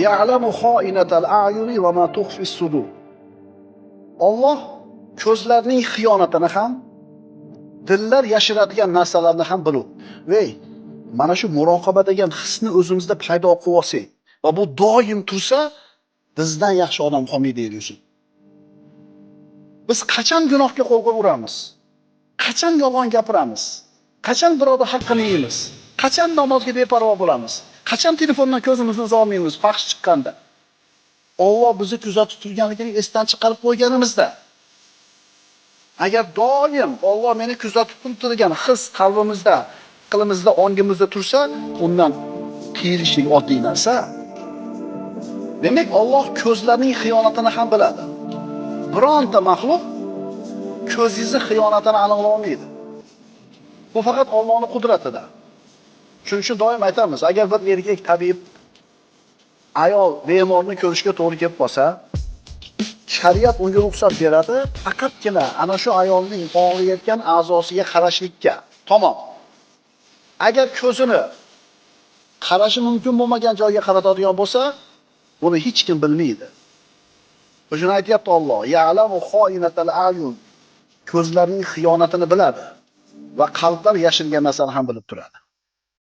Ya'lamu xoinatal a'yuni va ma tukhfis sudur. Alloh ko'zlarning xiyonatini ham, dillar yashiradigan narsalarni ham biladi. Vey, mana shu muroqaba degan hisni o'zimizda paydo qilib olsak va bu doim tursa, bizdan yaxshi odam qolmaydi deydi. Biz qachon gunohga qo'l qo'yamiz? Qachon yolg'on gapiramiz? Qachon birovning haqqini yeymiz? Qachon namozga beparvo bo'lamiz? Qachon telefondan ko'zimizni uza olmaymiz faxsh chiqqanda? Alloh bizni kuzatib turganligini esdan chiqarib qo'yganimizda. Agar doim Alloh meni kuzatib turgan his qalbimizda, aqlimizda, ongimizda tursa, undan tiyilishlik oddiy narsa. Demak, Alloh ko'zlarning xiyonatini ham biladi. Bironta maxluq ko'zingizni xiyonatini aniqlay olmaydi. Bu faqat Allohning qudratida. Shuning uchun doim aytamiz, agar bir erkak tabib ayol bemorni ko'rishga to'g'ri kelib qolsa, shariat unga ruxsat beradi, faqatgina ana shu ayolning og'riyotgan a'zosiga qarashlikka. Tamom. Agar ko'zini qarashi mumkin bo'lmagan joyga qaratadigan bo'lsa, buni hech kim bilmaydi. O'shani aytayapti Alloh, ya'lamu xoinatal a'yun. Ko'zlarning xiyonatini biladi va qalblar yashirgan narsani ham bilib turadi.